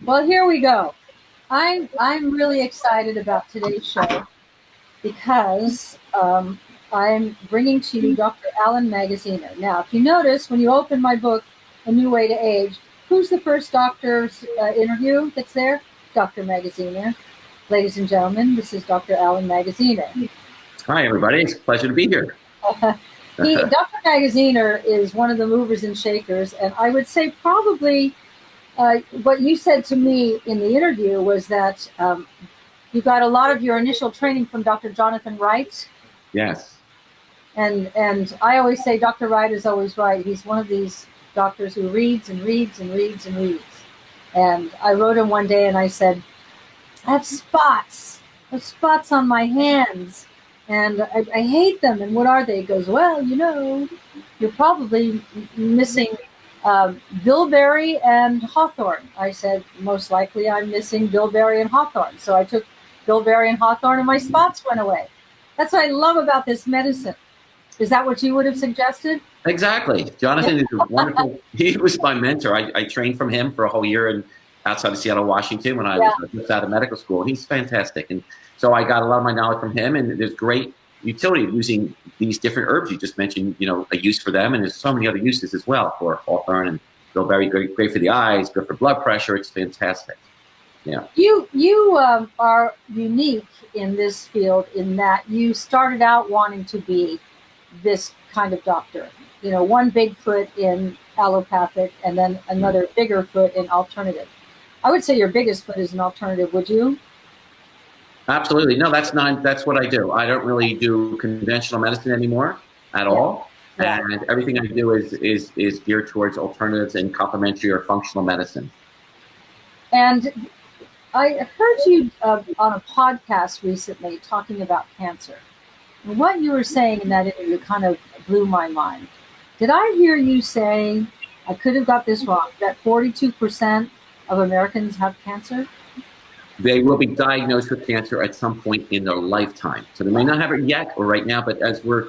Well, here we go. I'm really excited about today's show because I'm bringing to you Dr. Allan Magaziner. Now, if you notice, when you open my book, A New Way to Age, who's the first doctor's interview that's there? Dr. Magaziner. Ladies and gentlemen, this is Dr. Allan Magaziner. Hi, everybody. It's a pleasure to be here. Dr. Magaziner is one of the movers and shakers, and I would say probably what you said to me in the interview was that you got a lot of your initial training from Dr. Jonathan Wright. Yes. And I always say Dr. Wright is always right. He's one of these doctors who reads and reads and reads and reads. And I wrote him one day and I said, I have spots. I have spots on my hands. And I hate them. And what are they? He goes, well, you're probably missing bilberry and hawthorn. I said, most likely I'm missing bilberry and hawthorn. So I took bilberry and hawthorn and my spots went away. That's what I love about this medicine. Is that what you would have suggested? Exactly. Jonathan is wonderful. He was my mentor. I trained from him for a whole year outside of Seattle, Washington when I was just out of medical school. He's fantastic. And so I got a lot of my knowledge from him, and there's great utility of using these different herbs. You just mentioned, a use for them, and there's so many other uses as well for hawthorn and bilberry. Great for the eyes, good for blood pressure. It's fantastic. Yeah. You are unique in this field in that you started out wanting to be this kind of doctor. One big foot in allopathic and then another bigger foot in alternative. I would say your biggest foot is an alternative, would you? Absolutely. No, that's what I do. I don't really do conventional medicine anymore at all. Yeah. And everything I do is geared towards alternatives and complementary or functional medicine. And I heard you on a podcast recently talking about cancer. And what you were saying in that interview kind of blew my mind. Did I hear you say, I could have got this wrong, that 42% of Americans have cancer? They will be diagnosed with cancer at some point in their lifetime. So they may not have it yet or right now, but as we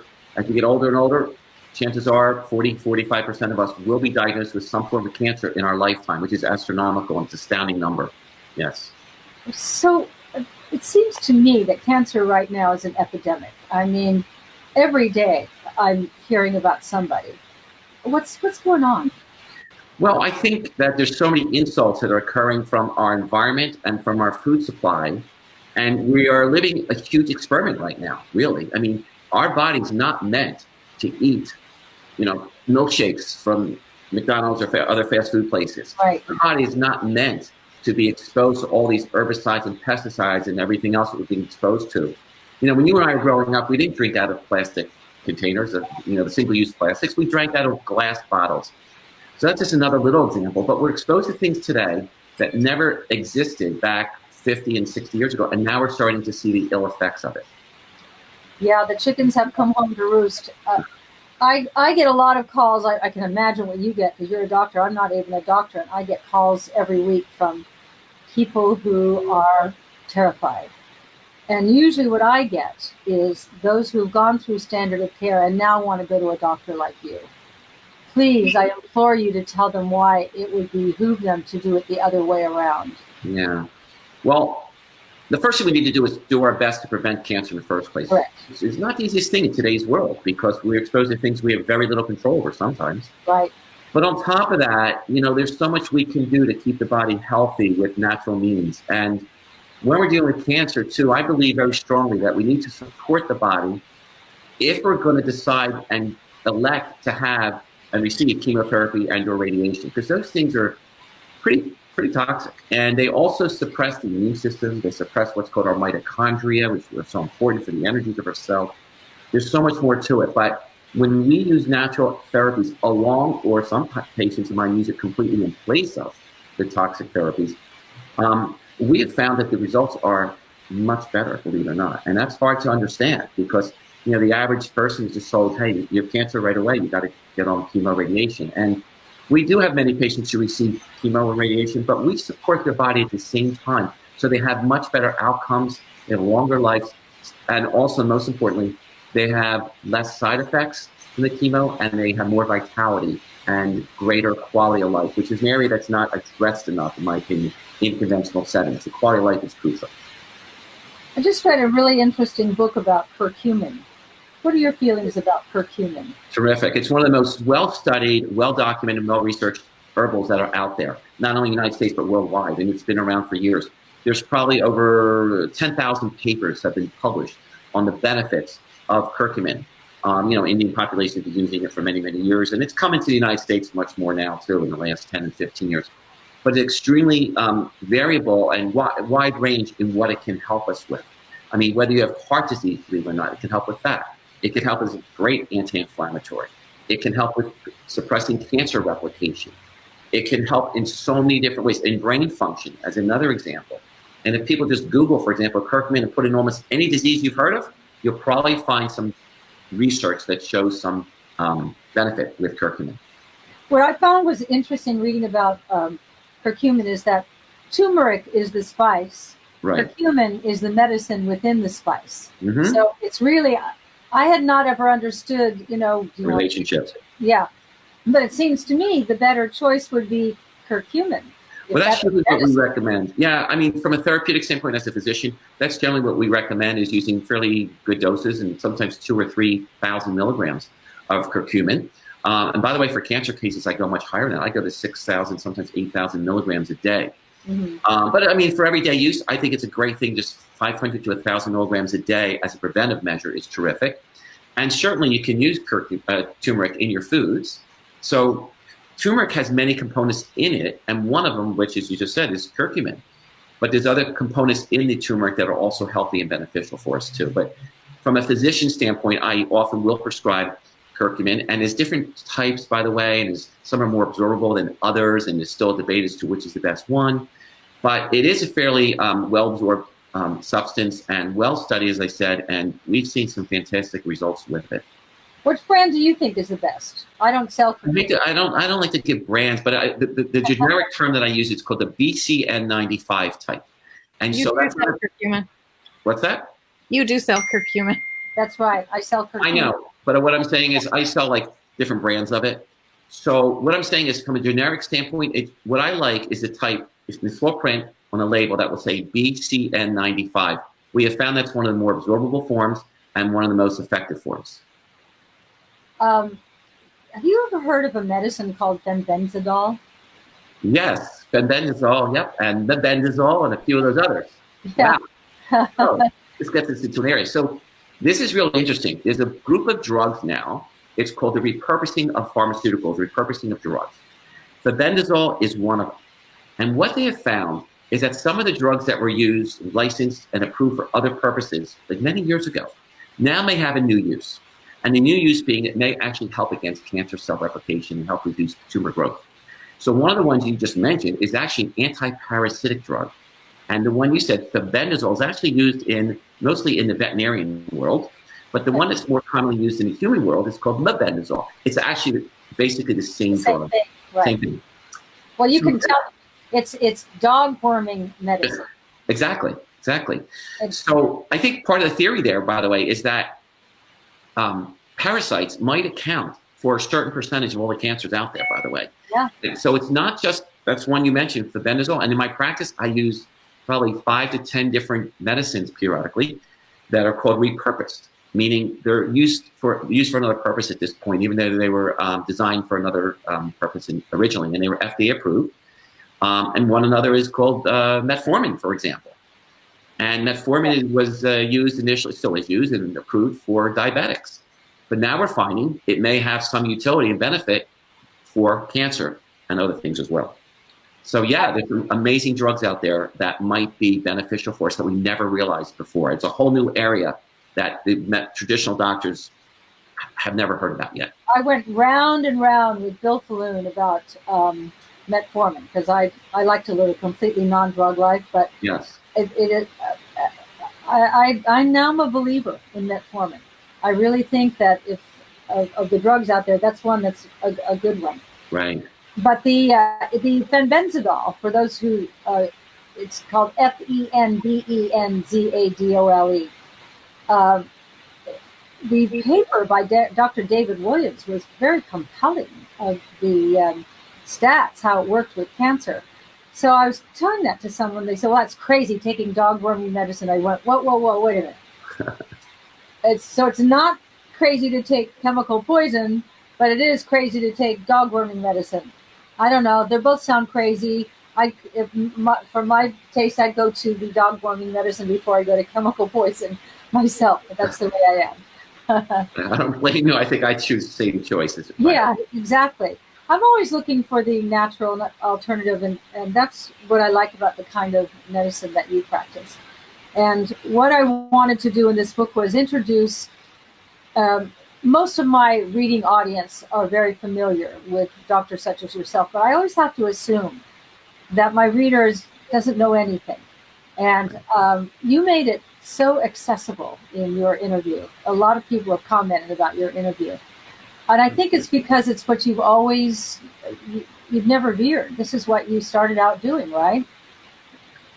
get older and older, chances are 45% of us will be diagnosed with some form of cancer in our lifetime, which is astronomical and it's an astounding number. Yes. So it seems to me that cancer right now is an epidemic. I mean, every day I'm hearing about somebody. What's going on? Well, I think that there's so many insults that are occurring from our environment and from our food supply. And we are living a huge experiment right now, really. I mean, our body's not meant to eat, milkshakes from McDonald's or other fast food places. Right. Our body is not meant to be exposed to all these herbicides and pesticides and everything else that we're being exposed to. When you and I were growing up, we didn't drink out of plastic containers, the single-use plastics. We drank out of glass bottles. So that's just another little example, but we're exposed to things today that never existed back 50 and 60 years ago, and now we're starting to see the ill effects of it. Yeah, the chickens have come home to roost. I get a lot of calls. I can imagine what you get because you're a doctor. I'm not even a doctor, and I get calls every week from people who are terrified. And usually what I get is those who've gone through standard of care and now want to go to a doctor like you. Please, I implore you to tell them why it would behoove them to do it the other way around. Yeah. Well, the first thing we need to do is do our best to prevent cancer in the first place. Correct. It's not the easiest thing in today's world because we're exposed to things we have very little control over sometimes. Right. But on top of that, there's so much we can do to keep the body healthy with natural means. And when we're dealing with cancer, too, I believe very strongly that we need to support the body if we're going to decide and elect to have and receive chemotherapy and or radiation, because those things are pretty toxic. And they also suppress the immune system. They suppress what's called our mitochondria, which are so important for the energies of our cell. There's so much more to it. But when we use natural therapies along, or some patients might use it completely in place of the toxic therapies, we have found that the results are much better, believe it or not. And that's hard to understand because the average person is just told, hey, you have cancer right away, you got to get on chemo radiation. And we do have many patients who receive chemo and radiation, but we support their body at the same time. So they have much better outcomes, they have longer lives, and also, most importantly, they have less side effects from the chemo and they have more vitality and greater quality of life, which is an area that's not addressed enough, in my opinion, in conventional settings. The quality of life is crucial. I just read a really interesting book about curcumin. What are your feelings about curcumin? Terrific. It's one of the most well-studied, well-documented, well-researched herbals that are out there, not only in the United States, but worldwide, and it's been around for years. There's probably over 10,000 papers that have been published on the benefits of curcumin. Indian population has been using it for many, many years, and it's come into the United States much more now, too, in the last 10 and 15 years. But it's extremely variable and wide range in what it can help us with. I mean, whether you have heart disease, believe it or not, it can help with that. It can help as a great anti-inflammatory. It can help with suppressing cancer replication. It can help in so many different ways, in brain function, as another example. And if people just Google, for example, curcumin and put in almost any disease you've heard of, you'll probably find some research that shows some benefit with curcumin. What I found was interesting reading about curcumin is that turmeric is the spice. Right. Curcumin is the medicine within the spice. Mm-hmm. So it's really, I had not ever understood, relationships. Yeah. But it seems to me the better choice would be curcumin. Well, that's really what we recommend. Yeah, I mean, from a therapeutic standpoint, as a physician, that's generally what we recommend, is using fairly good doses and sometimes 2,000 or 3,000 milligrams of curcumin. And by the way, for cancer cases, I go much higher than that. I go to 6,000, sometimes 8,000 milligrams a day. Mm-hmm. But I mean, for everyday use, I think it's a great thing. Just 500 to 1,000 milligrams a day as a preventive measure is terrific. And certainly you can use turmeric in your foods. So turmeric has many components in it, and one of them, which, as you just said, is curcumin. But there's other components in the turmeric that are also healthy and beneficial for us too. But from a physician standpoint, I often will prescribe curcumin, and there's different types, by the way, and some are more absorbable than others, and there's still a debate as to which is the best one. But it is a fairly well-absorbed substance and well-studied, as I said, and we've seen some fantastic results with it. Which brand do you think is the best? I don't sell curcumin. I don't like to give brands, but the generic term that I use is called the BCN95 type. And you so that's sell curcumin. What's that? You do sell curcumin. That's right. I sell curcumin. I know, but what I'm saying is I sell like different brands of it. So what I'm saying is, from a generic standpoint, what I like is the type, is the small print on a label that will say BCN95. We have found that's one of the more absorbable forms and one of the most effective forms. Have you ever heard of a medicine called fenbendazole? Yes, fenbendazole, yep, and mebendazole and a few of those others. Yeah. Wow. So this gets us into an area. So this is really interesting. There's a group of drugs now. It's called the repurposing of pharmaceuticals, repurposing of drugs. Fenbendazole is one of them. And what they have found is that some of the drugs that were used, licensed, and approved for other purposes, like many years ago, now may have a new use. And the new use being it may actually help against cancer cell replication and help reduce tumor growth. So one of the ones you just mentioned is actually an anti-parasitic drug. And the one you said, fenbendazole, is actually used mostly in the veterinarian world. But the one that's more commonly used in the human world is called mebendazole. It's actually basically the same drug. Thing, right. Same thing. Well, you can tell it's dog worming medicine. Exactly. So I think part of the theory there, by the way, is that parasites might account for a certain percentage of all the cancers out there, by the way. Yeah. So it's not just, that's one you mentioned, fenbendazole. And in my practice, I use probably 5 to 10 different medicines periodically that are called repurposed, meaning they're used for another purpose at this point, even though they were designed for another purpose originally, and they were FDA approved. And one another is called metformin, for example. And metformin was used initially, still is used and approved for diabetics. But now we're finding it may have some utility and benefit for cancer and other things as well. So yeah, there's some amazing drugs out there that might be beneficial for us that we never realized before. It's a whole new area that the traditional doctors have never heard about yet. I went round and round with Bill Falloon about metformin because I like to live a completely non-drug life, but yes, I'm now a believer in metformin. I really think that if of the drugs out there, that's one that's a good one. Right. But the fenbendazole, for those who, it's called FENBENZADOLE. The paper by Dr. David Williams was very compelling. the stats, how it worked with cancer. So I was telling that to someone. They said, "Well, that's crazy taking dog worming medicine." I went, "Whoa, wait a minute." It's not crazy to take chemical poison, but it is crazy to take dog worming medicine. I don't know. They both sound crazy. For my taste, I'd go to the dog worming medicine before I go to chemical poison myself. But that's the way I am. I don't blame you. I think I choose the same choices. Yeah, exactly. I'm always looking for the natural alternative, and that's what I like about the kind of medicine that you practice. And what I wanted to do in this book was introduce, most of my reading audience are very familiar with doctors such as yourself, but I always have to assume that my readers doesn't know anything. And you made it so accessible in your interview. A lot of people have commented about your interview. And I think it's because it's what you've never veered. This is what you started out doing, right?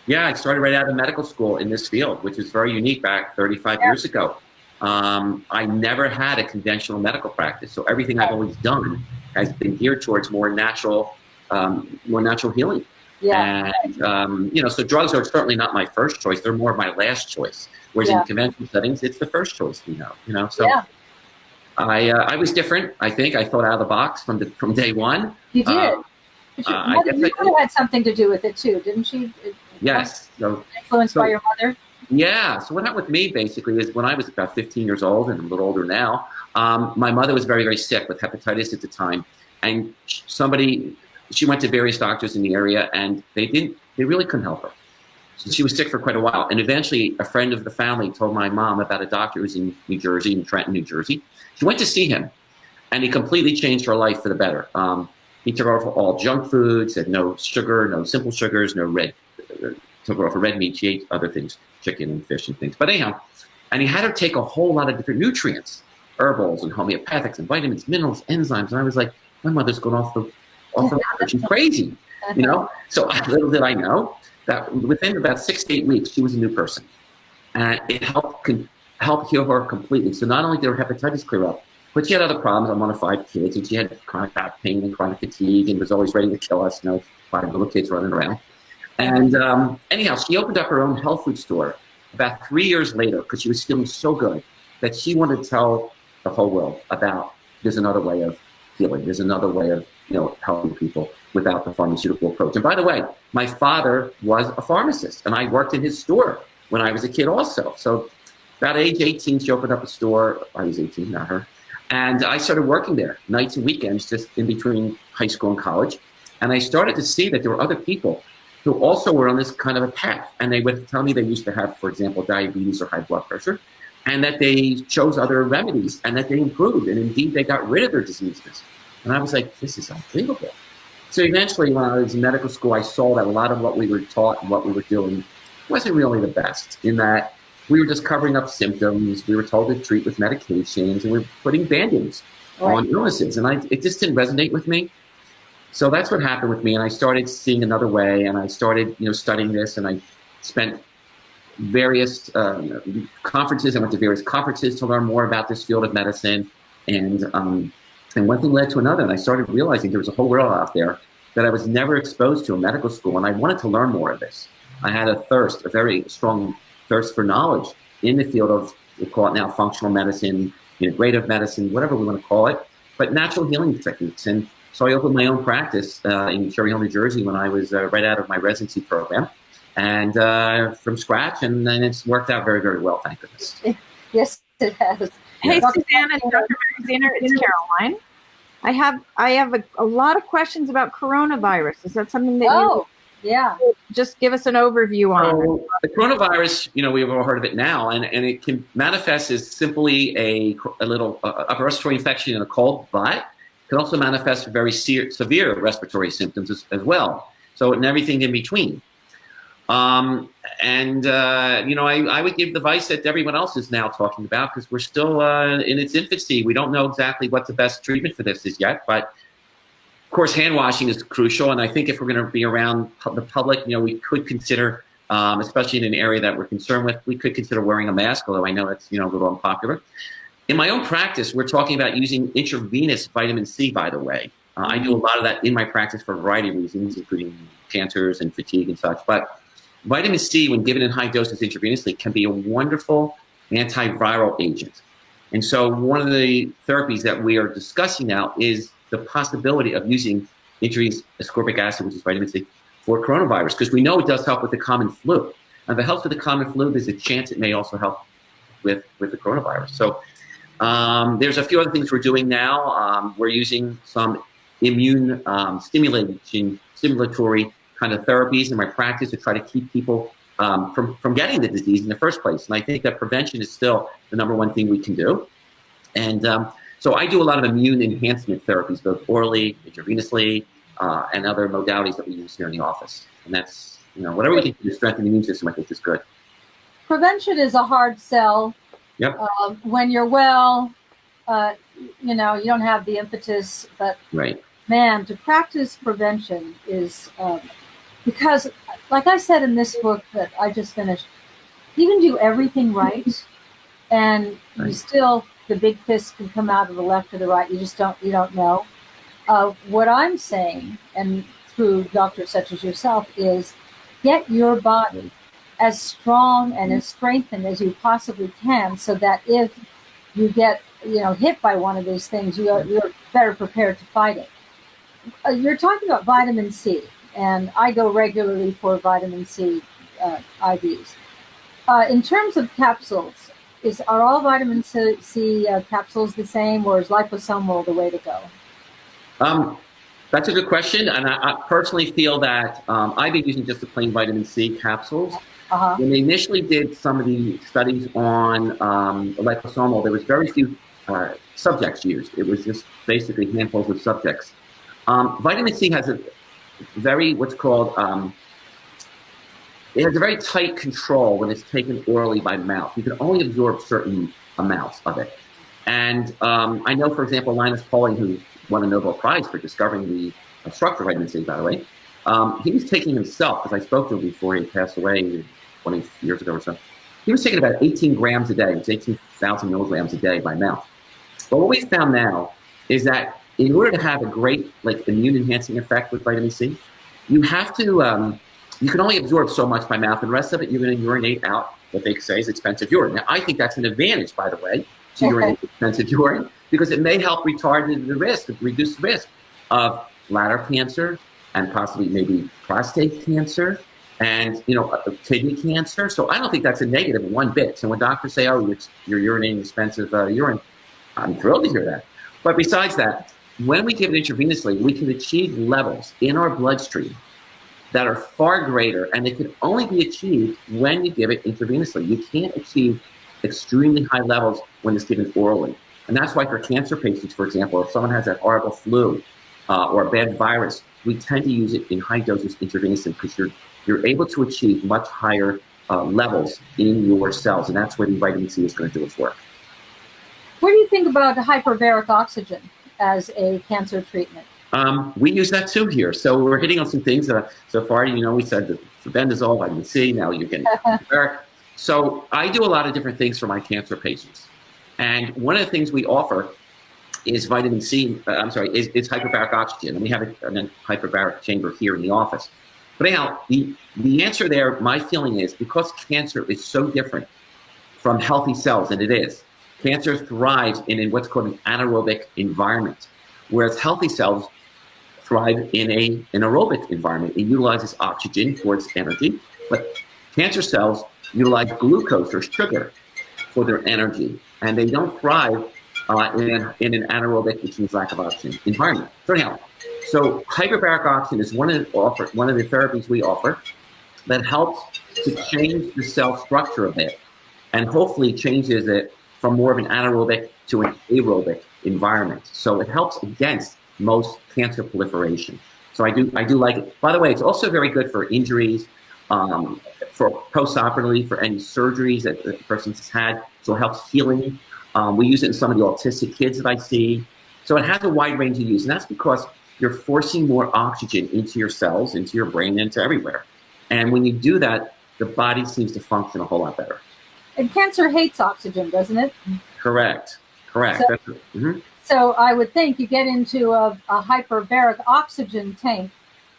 Yeah, I started right out of medical school in this field, which is very unique back 35 years ago. I never had a conventional medical practice. So everything I've always done has been geared towards more natural healing. Yeah. And, so drugs are certainly not my first choice. They're more my last choice. Whereas in conventional settings, it's the first choice, so. Yeah. I was different. I think I thought out of the box from day one. You did. You would have had something to do with it too, didn't she? Yes. So, influenced by your mother. Yeah. So what happened with me basically is when I was about 15 years old and a little older now, my mother was very, very sick with hepatitis at the time, and she went to various doctors in the area, and they really couldn't help her. So she was sick for quite a while, and eventually a friend of the family told my mom about a doctor who was in New Jersey, in Trenton, New Jersey. She went to see him, and he completely changed her life for the better. He took her off all junk foods, said no sugar, no simple sugars, took her off of red meat. She ate other things, chicken and fish and things. But anyhow, and he had her take a whole lot of different nutrients, herbals and homeopathics and vitamins, minerals, enzymes. And I was like, my mother's going off the rocker. She's crazy, So little did I know that within about 6 to 8 weeks, she was a new person. And it helped heal her completely. So not only did her hepatitis clear up, but she had other problems. I'm one of 5 kids, and she had chronic back pain and chronic fatigue and was always ready to kill us, 5 little kids running around. And anyhow, she opened up her own health food store about 3 years later because she was feeling so good that she wanted to tell the whole world about there's another way of healing. There's another way of helping people without the pharmaceutical approach. And by the way, my father was a pharmacist, and I worked in his store when I was a kid also. So about age 18, she opened up a store. I was 18, not her. And I started working there nights and weekends, just in between high school and college. And I started to see that there were other people who also were on this kind of a path. And they would tell me they used to have, for example, diabetes or high blood pressure, and that they chose other remedies and that they improved. And indeed, they got rid of their diseases. And I was like, this is unbelievable. So eventually, when I was in medical school, I saw that a lot of what we were taught and what we were doing wasn't really the best, in that we were just covering up symptoms. We were told to treat with medications, and we were putting band-aids on illnesses. And it just didn't resonate with me. So that's what happened with me. And I started seeing another way, and I started, studying this, and I spent various conferences. I went to various conferences to learn more about this field of medicine. And one thing led to another, and I started realizing there was a whole world out there that I was never exposed to in medical school, and I wanted to learn more of this. I had a very strong thirst for knowledge in the field of, we call it now functional medicine, integrative medicine, whatever we want to call it, but natural healing techniques. And so I opened my own practice in Cherry Hill, New Jersey, when I was right out of my residency program, and from scratch, and then it's worked out very, very well, thank goodness. Yes, it has. Hey, Suzanne and Dr. Magaziner, it's Caroline. I have a lot of questions about coronavirus. Is that something that you just give us an overview on? The coronavirus, we've all heard of it now, and it can manifest as simply a little upper respiratory infection in a cold, but it can also manifest very severe respiratory symptoms as well. So, and everything in between. I would give the advice that everyone else is now talking about, because we're still in its infancy. We don't know exactly what the best treatment for this is yet, but of course, hand washing is crucial. And I think if we're going to be around the public, we could consider, especially in an area that we're concerned with, we could consider wearing a mask, although I know that's, a little unpopular. In my own practice, we're talking about using intravenous vitamin C, by the way. I do a lot of that in my practice for a variety of reasons, including cancers and fatigue and such. But vitamin C, when given in high doses intravenously, can be a wonderful antiviral agent. And so one of the therapies that we are discussing now is the possibility of using intravenous ascorbic acid, which is vitamin C, for coronavirus, because we know it does help with the common flu. And if it helps with the common flu, there's a chance it may also help with the coronavirus. So there's a few other things we're doing now. We're using some immune stimulatory kind of therapies in my practice to try to keep people from getting the disease in the first place. And I think that prevention is still the number one thing we can do. And so I do a lot of immune enhancement therapies, both orally, intravenously, and other modalities that we use here in the office. And that's, whatever we can do to strengthen the immune system, I think is good. Prevention is a hard sell. Yep. When you're well, you don't have the impetus, but right. Man, to practice prevention is, because like I said in this book that I just finished, you can do everything right, and you still, the big fist can come out of the left or the right. You just don't know. What I'm saying, and through doctors such as yourself, is get your body as strong and as strengthened as you possibly can, so that if you get hit by one of these things, you're better prepared to fight it. You're talking about vitamin C, and I go regularly for vitamin C IVs. In terms of capsules, are all vitamin C capsules the same, or is liposomal the way to go? That's a good question, and I personally feel that I've been using just the plain vitamin C capsules. When they initially did some of the studies on liposomal, there was very few subjects used. It was just basically handfuls of subjects. Vitamin C has a very, what's called, it has a very tight control when it's taken orally by mouth. You can only absorb certain amounts of it. And I know, for example, Linus Pauling, who won a Nobel Prize for discovering the structure of vitamin C, by the way, he was taking himself, because I spoke to him before he passed away 20 years ago or so. He was taking about 18 grams a day. It's 18,000 milligrams a day by mouth. But what we found now is that in order to have a great immune enhancing effect with vitamin C, you have to, you can only absorb so much by mouth, and the rest of it you're going to urinate out what they say is expensive urine. Now, I think that's an advantage, by the way, to urinate expensive urine, because it may help retard the risk, reduce the risk of bladder cancer and possibly maybe prostate cancer and kidney cancer. So I don't think that's a negative one bit. So when doctors say, "Oh, you're urinating expensive urine," I'm thrilled to hear that. But besides that, when we give it intravenously, we can achieve levels in our bloodstream that are far greater, and they can only be achieved when you give it intravenously. You can't achieve extremely high levels when it's given orally. And that's why for cancer patients, for example, if someone has that horrible flu or a bad virus, we tend to use it in high doses intravenously, because you're able to achieve much higher levels in your cells, and that's where the vitamin C is going to do its work. What do you think about hyperbaric oxygen as a cancer treatment? We use that too here. So we're hitting on some things so far. We said the sobendazole, vitamin C. Now you're getting hyperbaric. So I do a lot of different things for my cancer patients, and one of the things we offer is vitamin C. Is hyperbaric oxygen, and we have a hyperbaric chamber here in the office. But anyhow, the answer there, my feeling is, because cancer is so different from healthy cells, and it is, cancer thrives in what's called an anaerobic environment, whereas healthy cells thrive in an aerobic environment. It utilizes oxygen for its energy, but cancer cells utilize glucose or sugar for their energy, and they don't thrive in an anaerobic, which means lack of oxygen, environment. So anyhow, hyperbaric oxygen is one of the therapies we offer that helps to change the cell structure a bit, and hopefully changes it from more of an anaerobic to an aerobic environment. So it helps against most cancer proliferation. So I do like it. By the way, it's also very good for injuries, for postoperatively, for any surgeries that the person has had. So it helps healing. We use it in some of the autistic kids that I see. So it has a wide range of use, and that's because you're forcing more oxygen into your cells, into your brain, into everywhere. And when you do that, the body seems to function a whole lot better. And cancer hates oxygen, doesn't it? Correct. So I would think you get into a hyperbaric oxygen tank,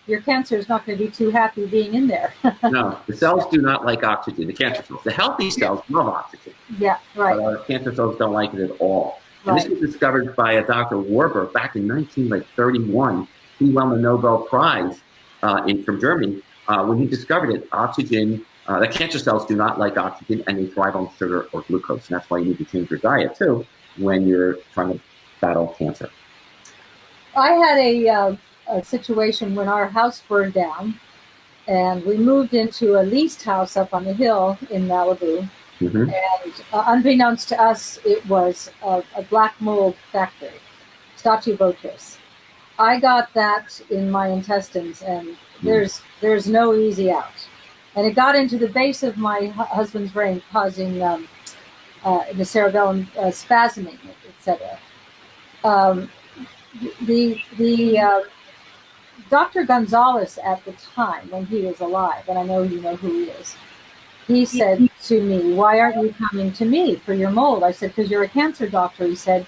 your cancer is not going to be too happy being in there. No, the cells do not like oxygen, the cancer cells. The healthy cells love oxygen. Yeah, right. But our cancer cells don't like it at all. Right. And this was discovered by a Dr. Warburg back in 1931. He won the Nobel Prize from Germany when he discovered it. Oxygen, the cancer cells do not like oxygen, and they thrive on sugar or glucose. And that's why you need to change your diet too when you're trying to battle cancer. I had a situation when our house burned down, and we moved into a leased house up on the hill in Malibu. Mm-hmm. And unbeknownst to us, it was a black mold factory, Stachybotrys. I got that in my intestines, and there's no easy out. And it got into the base of my husband's brain, causing the cerebellum spasming, etc. The Dr. Gonzalez at the time, when he was alive, and I know you know who he is, he said to me, "Why aren't you coming to me for your mold?" I said, "Because you're a cancer doctor." He said,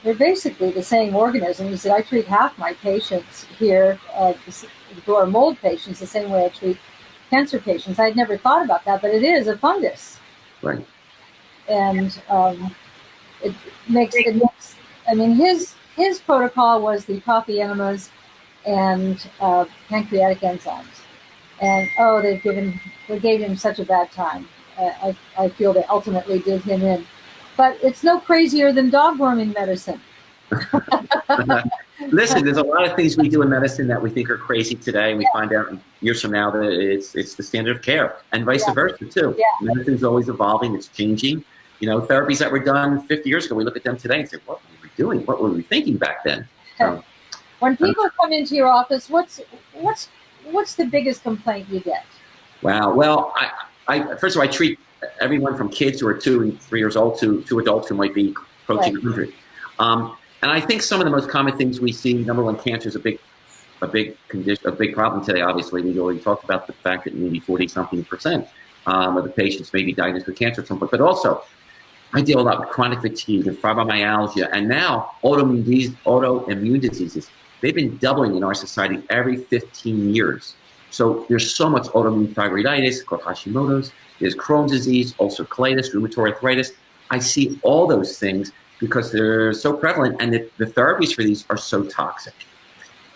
"They're basically the same organism." He said, "I treat half my patients here who are mold patients the same way I treat cancer patients." I had never thought about that, but it is a fungus. Right. And it makes, I mean, his protocol was the coffee enemas and pancreatic enzymes. And they gave him such a bad time. I feel they ultimately did him in. But it's no crazier than dog worming medicine. Listen, there's a lot of things we do in medicine that we think are crazy today, and we find out years from now that it's the standard of care, and vice versa too. Yeah. Medicine's always evolving, it's changing. You know, therapies that were done 50 years ago, we look at them today and say, what were we doing? What were we thinking back then? When people come into your office, what's the biggest complaint you get? Wow. Well, I first of all, I treat everyone from kids who are 2 and 3 years old to adults who might be approaching 100. And I think some of the most common things we see, number one, cancer is a big condition, a big problem today. Obviously, we already talked about the fact that maybe 40-something% of the patients may be diagnosed with cancer at some point. But also, I deal a lot with chronic fatigue and fibromyalgia, and now autoimmune diseases. They've been doubling in our society every 15 years. So there's so much autoimmune thyroiditis, called Hashimoto's. There's Crohn's disease, ulcerative colitis, rheumatoid arthritis. I see all those things because they're so prevalent, and the therapies for these are so toxic.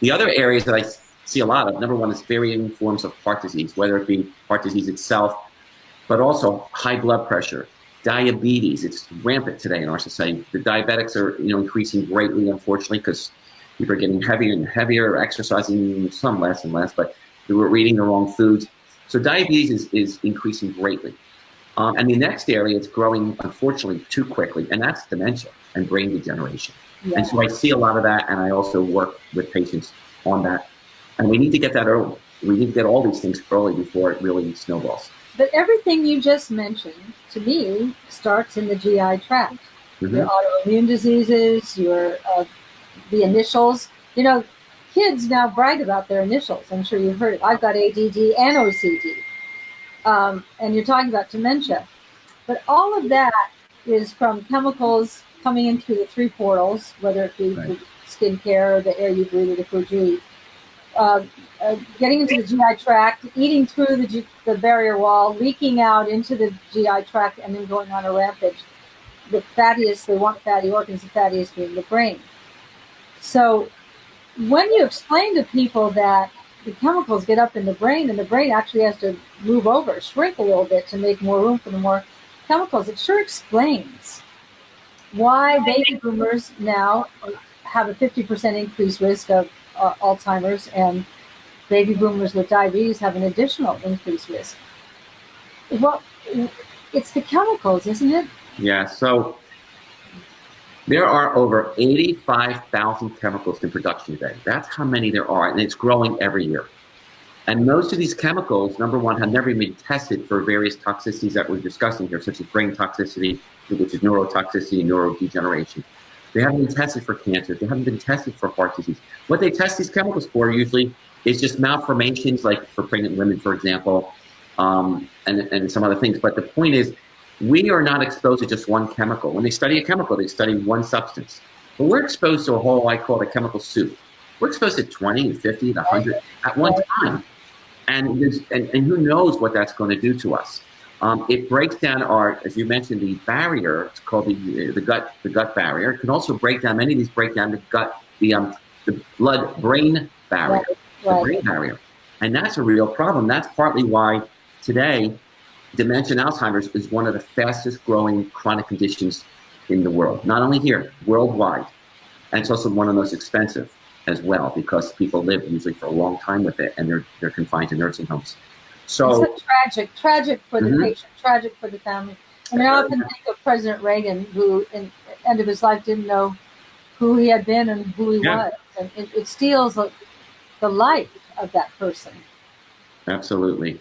The other areas that I see a lot of, number one, is varying forms of heart disease, whether it be heart disease itself, but also high blood pressure, diabetes. It's rampant today in our society. The diabetics are increasing greatly, unfortunately, because people are getting heavier and heavier, exercising some less and less, but we're eating the wrong foods. So diabetes is increasing greatly. And the next area is growing, unfortunately, too quickly, and that's dementia and brain degeneration. Yeah. And so I see a lot of that, and I also work with patients on that. And we need to get that early. We need to get all these things early before it really snowballs. But everything you just mentioned, to me, starts in the GI tract. Mm-hmm. Your autoimmune diseases, your the initials. Kids now brag about their initials. I'm sure you've heard it. I've got ADD and OCD. And you're talking about dementia. But all of that is from chemicals coming in through the 3 portals, whether it be through skincare, or the air you breathe, or the food you eat. Getting into the GI tract, eating through the barrier wall, leaking out into the GI tract, and then going on a rampage. The fattiest, they want fatty organs, the fattiest being the brain. So when you explain to people that the chemicals get up in the brain, and the brain actually has to move over, shrink a little bit to make more room for the more chemicals, it sure explains why baby boomers now have a 50% increased risk of Alzheimer's, and baby boomers with diabetes have an additional increased risk. Well, it's the chemicals, isn't it? Yeah, so there are over 85,000 chemicals in production today. That's how many there are, and it's growing every year. And most of these chemicals, number one, have never been tested for various toxicities that we're discussing here, such as brain toxicity, which is neurotoxicity and neurodegeneration. They haven't been tested for cancer. They haven't been tested for heart disease. What they test these chemicals for usually is just malformations, like for pregnant women, for example, and some other things. But the point is, we are not exposed to just one chemical. When they study a chemical, they study one substance. But we're exposed to a whole, I call it a chemical soup. We're exposed to 20, 50, 100 at one time. And who knows what that's going to do to us. It breaks down our, as you mentioned, the barrier. It's called the gut barrier. It can also break down, many of these break down the blood-brain barrier, the brain barrier. And that's a real problem. That's partly why today, dementia and Alzheimer's is one of the fastest growing chronic conditions in the world. Not only here, worldwide. And it's also one of the most expensive as well, because people live usually for a long time with it, and they're confined to nursing homes. So it's so tragic for the patient, tragic for the family. I mean, I often think of President Reagan, who in the end of his life didn't know who he had been and who he was. And it steals the life of that person. Absolutely.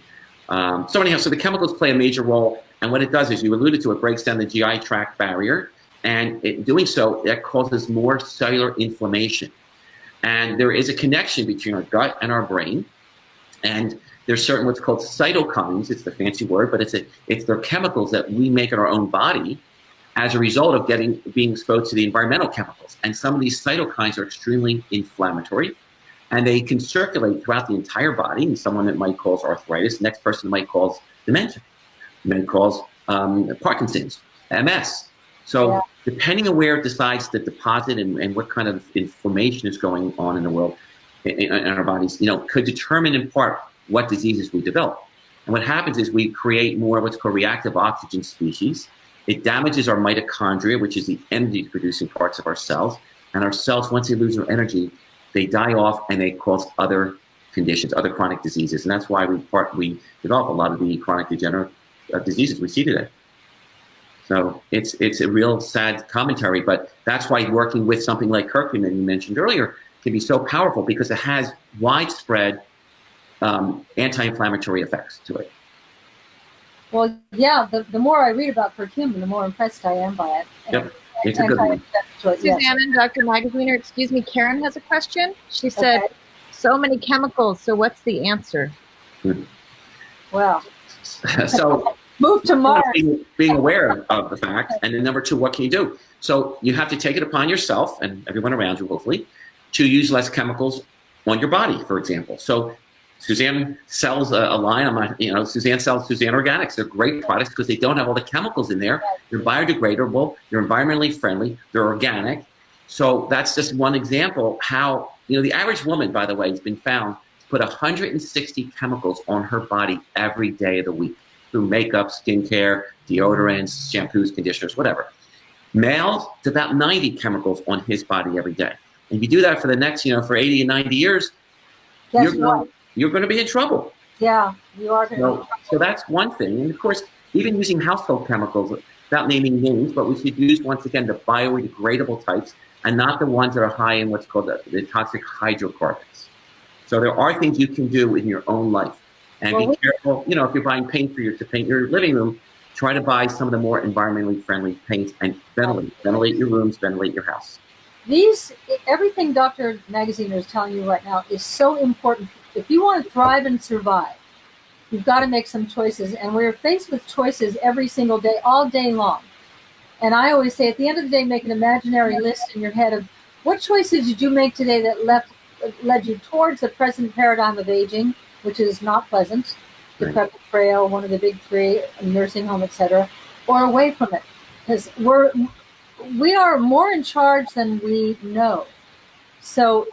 So anyhow, so the chemicals play a major role. And what it does is, you alluded to, it breaks down the GI tract barrier. And in doing so, that causes more cellular inflammation. And there is a connection between our gut and our brain. And there's certain what's called cytokines. It's the fancy word, but they're chemicals that we make in our own body as a result of being exposed to the environmental chemicals. And some of these cytokines are extremely inflammatory, and they can circulate throughout the entire body. And someone that might cause arthritis, the next person might cause dementia, might cause Parkinson's, MS. So depending on where it decides to deposit and what kind of inflammation is going on in the world, in our bodies, could determine in part what diseases we develop. And what happens is we create more what's called reactive oxygen species. It damages our mitochondria, which is the energy-producing parts of our cells. And our cells, once they lose their energy, they die off and they cause other conditions, other chronic diseases. And that's why we develop a lot of the chronic degenerative diseases we see today. So it's a real sad commentary, but that's why working with something like curcumin, you mentioned earlier, can be so powerful, because it has widespread anti-inflammatory effects to it. Well, yeah, the more I read about curcumin, the more impressed I am by it. Yep, it's a good one. Suzanne and Dr. Magaziner, excuse me, Karen has a question. She said, so many chemicals, so what's the answer? Well, so move to Mars. Being aware of the fact, and then number two, what can you do? So you have to take it upon yourself, and everyone around you, hopefully, to use less chemicals on your body, for example. So Suzanne sells a line. Suzanne sells Suzanne Organics. They're great products because they don't have all the chemicals in there. They're biodegradable. They're environmentally friendly. They're organic. So that's just one example how, the average woman, by the way, has been found to put 160 chemicals on her body every day of the week through makeup, skincare, deodorants, shampoos, conditioners, whatever. Males, it's about 90 chemicals on his body every day. And if you do that for the next, for 80 and 90 years, you're going to be in trouble. Yeah, you are going to be in trouble. So that's one thing. And of course, even using household chemicals, without naming names, but we should use, once again, the biodegradable types and not the ones that are high in what's called the toxic hydrocarbons. So there are things you can do in your own life. And be careful, if you're buying paint to paint your living room, try to buy some of the more environmentally friendly paints and ventilate your rooms, ventilate your house. Everything Dr. Magaziner is telling you right now is so important. If you want to thrive and survive, you've got to make some choices. And we're faced with choices every single day, all day long. And I always say, at the end of the day, make an imaginary list in your head of what choices did you make today that led you towards the present paradigm of aging, which is not pleasant, decrepit, frail, one of the big three, nursing home, etc., or away from it. Because we are more in charge than we know. So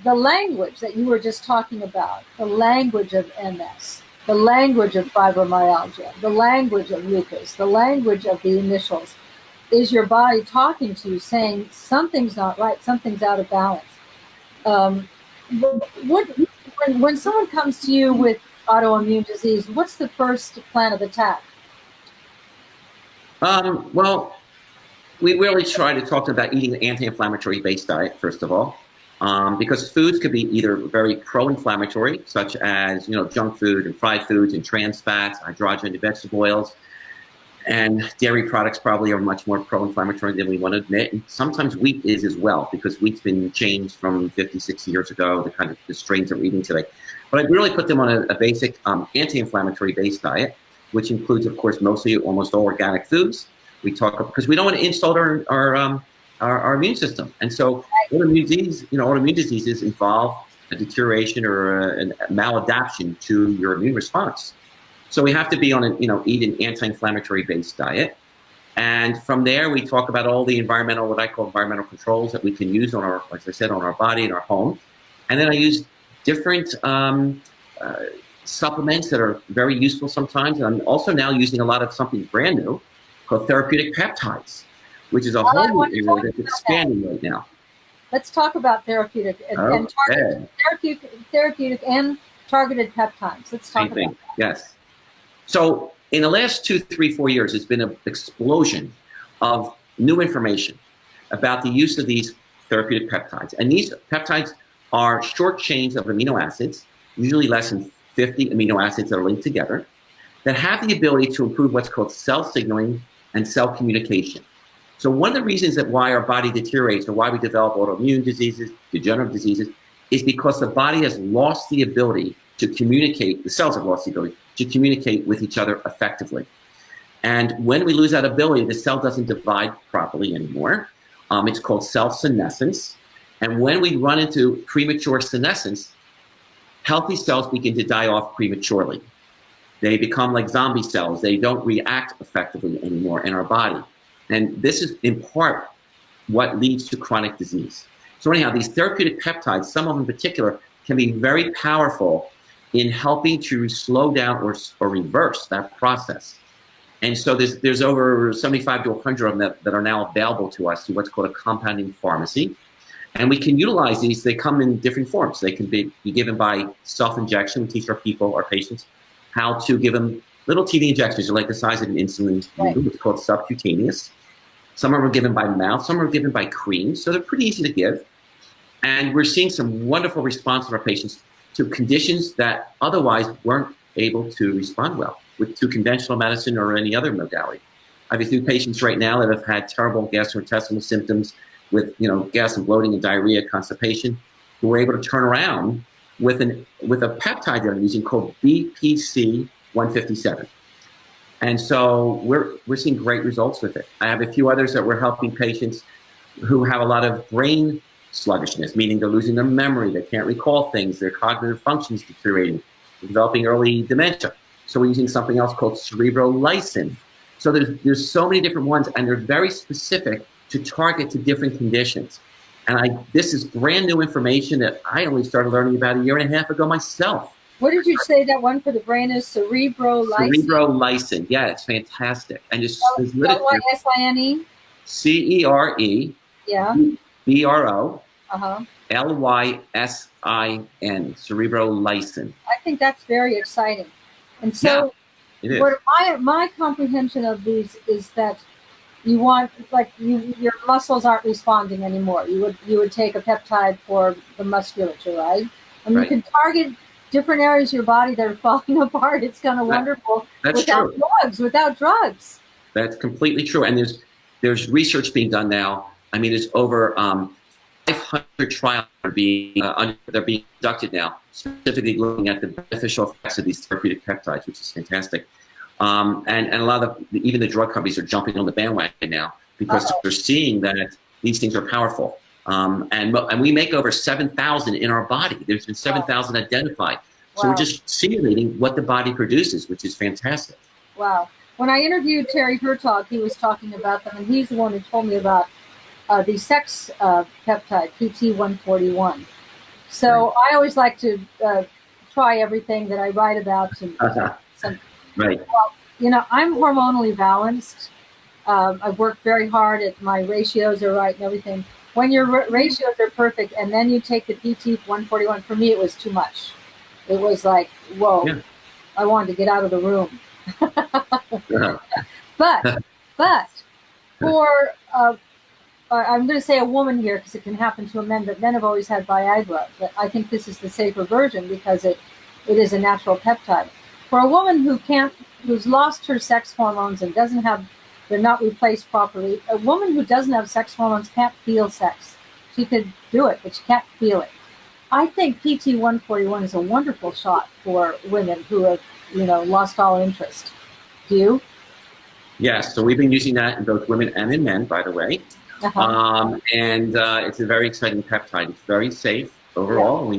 the language that you were just talking about, the language of MS, the language of fibromyalgia, the language of lupus, the language of the initials, is your body talking to you, saying something's not right, something's out of balance. When someone comes to you with autoimmune disease, what's the first plan of attack? Well, we really try to talk about eating an anti-inflammatory based diet, first of all, because foods could be either very pro-inflammatory, such as junk food and fried foods and trans fats, hydrogenated vegetable oils, and dairy products probably are much more pro-inflammatory than we want to admit. And sometimes wheat is as well, because wheat's been changed from 50, 60 years ago, the strains that we're eating today. But I really put them on a basic anti-inflammatory based diet, which includes, of course, almost all organic foods. We talk because we don't want to insult our our immune system. And so autoimmune diseases involve a deterioration or a maladaptation to your immune response. So we have to be on eat an anti-inflammatory based diet. And from there, we talk about all the what I call environmental controls that we can use on our, like I said, on our body and our home. And then I use different supplements that are very useful sometimes. And I'm also now using a lot of something brand new called Therapeutic Peptides, which is a whole new area that's expanding right now. Let's talk about therapeutic and therapeutic and targeted peptides. Let's talk about that. Yes. So in the last 2, 3, 4 years, there's been an explosion of new information about the use of these therapeutic peptides. And these peptides are short chains of amino acids, usually less than 50 amino acids that are linked together, that have the ability to improve what's called cell signaling and cell communication. So one of the reasons that why our body deteriorates or why we develop autoimmune diseases, degenerative diseases, is because the body has lost the ability to communicate, the cells have lost the ability to communicate with each other effectively. And when we lose that ability, the cell doesn't divide properly anymore. It's called cell senescence. And when we run into premature senescence, healthy cells begin to die off prematurely. They become like zombie cells. They don't react effectively anymore in our body. And this is in part what leads to chronic disease. So anyhow, these therapeutic peptides, some of them in particular, can be very powerful in helping to slow down or reverse that process. And so there's over 75 to 100 of them that are now available to us through what's called a compounding pharmacy. And we can utilize these. They come in different forms. They can be given by self-injection. We teach our patients, how to give them little teeny injections. They're like the size of an insulin needle. It's called subcutaneous. Some are given by mouth. Some are given by cream. So they're pretty easy to give. And we're seeing some wonderful response in our patients to conditions that otherwise weren't able to respond well to conventional medicine or any other modality. I have a few patients right now that have had terrible gastrointestinal symptoms with gas and bloating and diarrhea, constipation, who were able to turn around with a peptide that I'm using called BPC 157. And so we're seeing great results with it. I have a few others that we're helping patients who have a lot of brain sluggishness, meaning they're losing their memory, they can't recall things, their cognitive functions deteriorating, developing early dementia. So we're using something else called cerebrolysin. So there's so many different ones, and they're very specific to target to different conditions. And this is brand new information that I only started learning about 1.5 years ago myself. What did you say that one for the brain is? Cerebrolysin? Cerebrolysin, yeah, it's fantastic. And just L-Y-S-I-N-E? C-E-R-E. Yeah. B-R-O. Uh-huh. L-Y-S-I-N, cerebrolysin. I think that's very exciting. And so what my comprehension of these is that you want, your muscles aren't responding anymore. You would take a peptide for the musculature, right? And you can target different areas of your body that are falling apart. It's kind of wonderful. That's true. Without drugs. That's completely true. And there's research being done now. I mean, there's over 500 trials they're being conducted now, specifically looking at the beneficial effects of these therapeutic peptides, which is fantastic. And a lot of even the drug companies are jumping on the bandwagon now because they're seeing that these things are powerful. And we make over 7,000 in our body. There's been 7,000 identified. So we're just simulating what the body produces, which is fantastic. Wow. When I interviewed Terry Hertog, he was talking about them, and he's the one who told me about the sex peptide, PT141. So I always like to try everything that I write about. Right. Well, I'm hormonally balanced. I've worked very hard at my ratios are right and everything. When your ratios are perfect and then you take the PT141, for me it was too much. It was like, whoa, I wanted to get out of the room. But for I'm going to say a woman here because it can happen to a man, but men have always had Viagra. But I think this is the safer version because it is a natural peptide. For a woman who's lost her sex hormones and they're not replaced properly, a woman who doesn't have sex hormones can't feel sex. She could do it, but she can't feel it. I think PT141 is a wonderful shot for women who have, lost all interest. Do you? Yes, so we've been using that in both women and in men, by the way. And it's a very exciting peptide. It's very safe overall.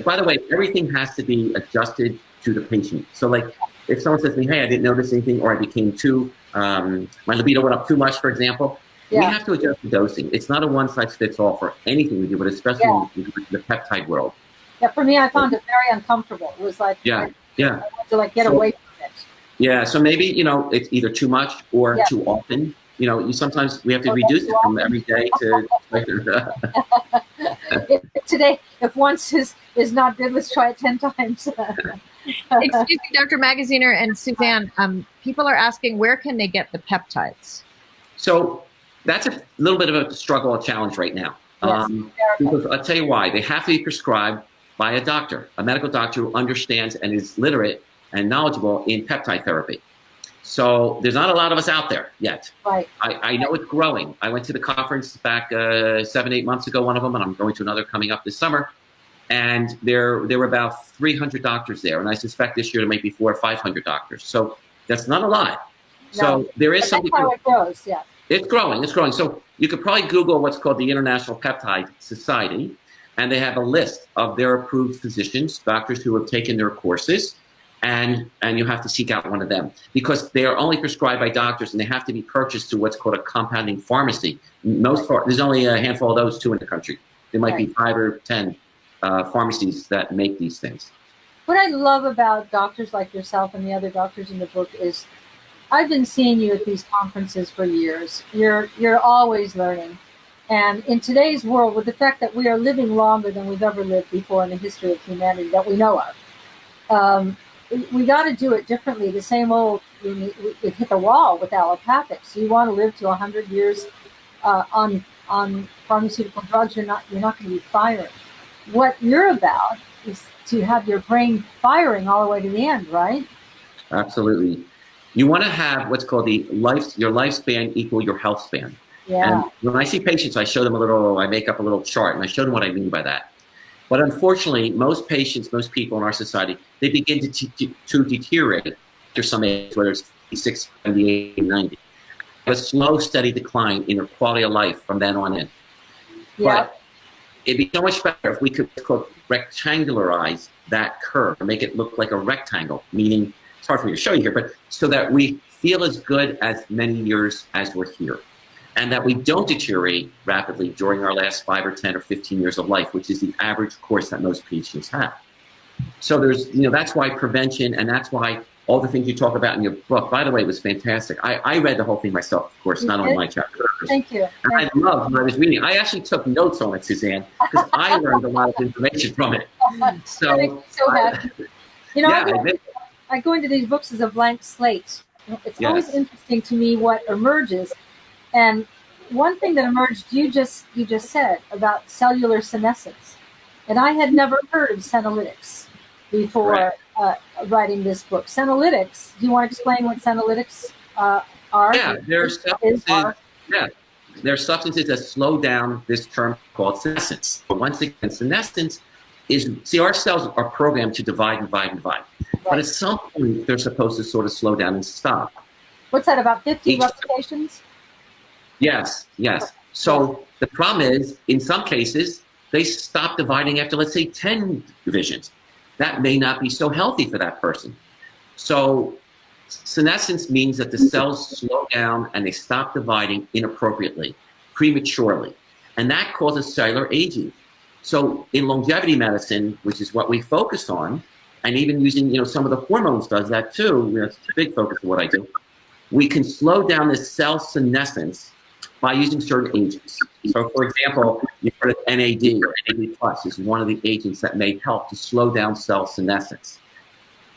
By the way, everything has to be adjusted to the patient. So like if someone says to me, hey, I didn't notice anything, or I became too, my libido went up too much, for example, we have to adjust the dosing. It's not a one-size-fits-all for anything we do, but especially in the peptide world. Yeah, for me, I found it very uncomfortable. It was like, I wanted to like get away from it. Yeah, so maybe, it's either too much or too often. Sometimes we have to reduce it from every day to. If once is not good, let's try it 10 times. Excuse me, Dr. Magaziner and Suzanne. People are asking, where can they get the peptides? So that's a little bit of a struggle, a challenge right now. Because I'll tell you why. They have to be prescribed by a doctor, a medical doctor who understands and is literate and knowledgeable in peptide therapy. So there's not a lot of us out there yet. Right. I know it's growing. I went to the conference back 7-8 months ago, one of them, and I'm going to another coming up this summer. And there were about 300 doctors there. And I suspect this year there might be 400 or 500 doctors. So that's not a lot. No. So there is something. That's how it grows, yeah. It's growing. It's growing. So you could probably Google what's called the International Peptide Society. And they have a list of their approved physicians, doctors who have taken their courses. And you have to seek out one of them because they are only prescribed by doctors and they have to be purchased through what's called a compounding pharmacy. There's only a handful of those, 2 in the country. There might be 5 or 10 pharmacies that make these things. What I love about doctors like yourself and the other doctors in the book is I've been seeing you at these conferences for years. You're always learning. And in today's world, with the fact that we are living longer than we've ever lived before in the history of humanity that we know of, we got to do it differently. The same old, we hit the wall with allopathics. You want to live to 100 years on pharmaceutical drugs, you're not going to be firing. What you're about is to have your brain firing all the way to the end, right? Absolutely. You want to have what's called your lifespan equal your health span. Yeah. And when I see patients, I show them I make up a little chart, and I show them what I mean by that. But unfortunately, most patients, most people in our society, they begin to deteriorate after some age, whether it's 56, 78, 90. A slow, steady decline in their quality of life from then on in. Yeah. But it'd be so much better if we could rectangularize that curve and make it look like a rectangle, meaning, it's hard for me to show you here, but so that we feel as good as many years as we're here. And that we don't deteriorate rapidly during our last 5 or 10 or 15 years of life, which is the average course that most patients have. So there's, that's why prevention, and that's why all the things you talk about in your book, by the way, it was fantastic. I read the whole thing myself, of course, not only my chapter. Thank you. And I loved what I was reading. I actually took notes on it, Suzanne, because I learned a lot of information from it. So happy. I go into these books as a blank slate. It's always interesting to me what emerges. And one thing that emerged, you just said about cellular senescence, and I had never heard of Cetolytics before writing this book. Cetolytics. Do you want to explain what Cetolytics are? Yeah, they're substances that slow down this term called senescence. But once again, senescence is our cells are programmed to divide. Right. But at some point, they're supposed to sort of slow down and stop. What's that? About 50 replications? Yes. So the problem is, in some cases, they stop dividing after, let's say, 10 divisions. That may not be so healthy for that person. So senescence means that the cells slow down and they stop dividing inappropriately, prematurely. And that causes cellular aging. So in longevity medicine, which is what we focus on, and even using, some of the hormones does that too, it's a big focus of what I do, we can slow down this cell senescence by using certain agents. So, for example, you've heard of NAD or NAD plus is one of the agents that may help to slow down cell senescence.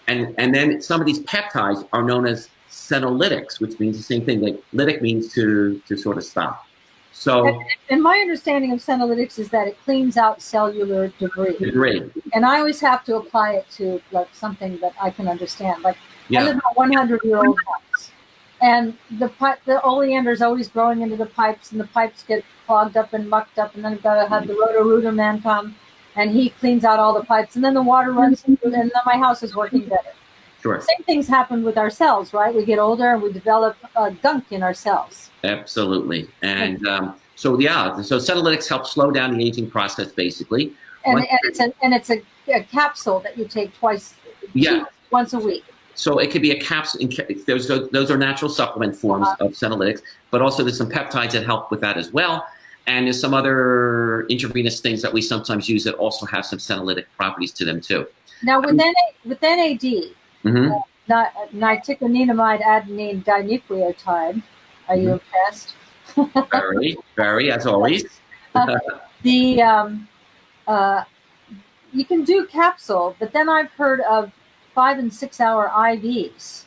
And then some of these peptides are known as Cetolytics, which means the same thing. Like lytic means to sort of stop. So, and my understanding of Cetolytics is that it cleans out cellular debris. And I always have to apply it to like something that I can understand. Like I live in a 100-year-old house. And the oleander is always growing into the pipes, and the pipes get clogged up and mucked up, and then I've got to have the Roto-Rooter man come, and he cleans out all the pipes, and then the water runs through, and then my house is working better. Sure. Same things happen with our cells, right? We get older, and we develop gunk in our cells. Absolutely. And So Cetolytics helps slow down the aging process, basically. And it's a capsule that you take once a week. So it could be a capsule. Those are natural supplement forms of Cetolytics, but also there's some peptides that help with that as well. And there's some other intravenous things that we sometimes use that also have some senolytic properties to them too. Now with NAD, nicotinamide adenine dinucleotide, are you impressed? Very, very, as always. You can do capsule, but then I've heard of 5 and 6 hour IVs.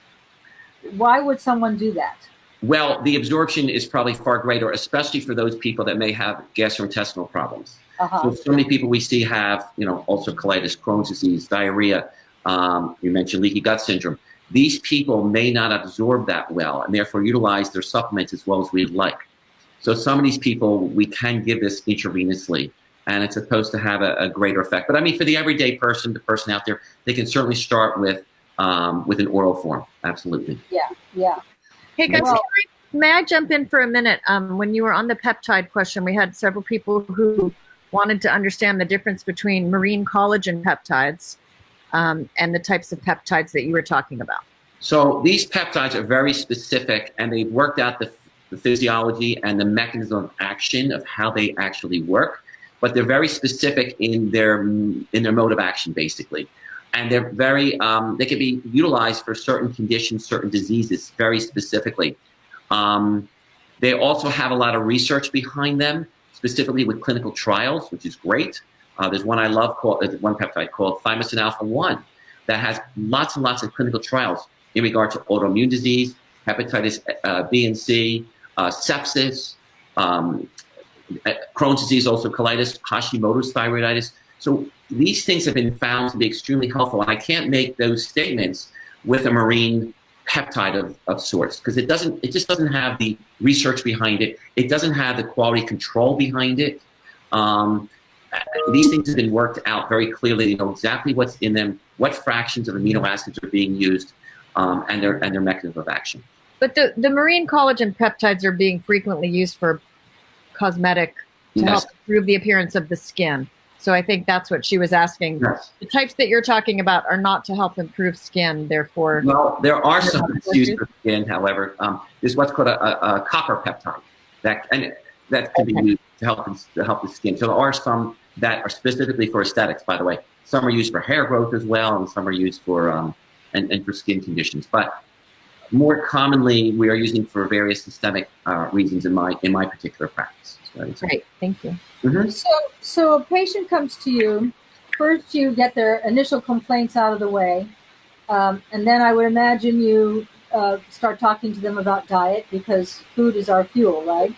Why would someone do that? Well, the absorption is probably far greater, especially for those people that may have gastrointestinal problems. So many people we see have, ulcerative colitis, Crohn's disease, diarrhea. You mentioned leaky gut syndrome. These people may not absorb that well and therefore utilize their supplements as well as we'd like. So some of these people, we can give this intravenously, and it's supposed to have a greater effect. But I mean, for the everyday person, the person out there, they can certainly start with an oral form. Absolutely. Yeah. Hey guys, may I jump in for a minute? When you were on the peptide question, we had several people who wanted to understand the difference between marine collagen peptides and the types of peptides that you were talking about. So these peptides are very specific, and they've worked out the physiology and the mechanism of action of how they actually work. But they're very specific in their mode of action, basically. And they're very, they can be utilized for certain conditions, certain diseases, very specifically. They also have a lot of research behind them, specifically with clinical trials, which is great. There's one I love there's one peptide called thymosin alpha-1 that has lots and lots of clinical trials in regard to autoimmune disease, hepatitis B and C, sepsis, Crohn's disease, also colitis, Hashimoto's thyroiditis. So these things have been found to be extremely helpful. And I can't make those statements with a marine peptide of sorts, because it just doesn't have the research behind it. It doesn't have the quality control behind it. These things have been worked out very clearly. You know exactly what's in them, what fractions of amino acids are being used, and their mechanism of action. But the marine collagen peptides are being frequently used for cosmetic to help improve the appearance of the skin. So I think that's what she was asking. Yes. The types that you're talking about are not to help improve skin, therefore. Well, there are some that's used for skin, however. There's what's called a copper peptide that can be used to help the skin. So there are some that are specifically for aesthetics, by the way. Some are used for hair growth as well, and some are used for and for skin conditions. But more commonly, we are using for various systemic reasons in my particular practice. Great, thank you. Mm-hmm. So a patient comes to you. First, you get their initial complaints out of the way, and then I would imagine you start talking to them about diet, because food is our fuel, right?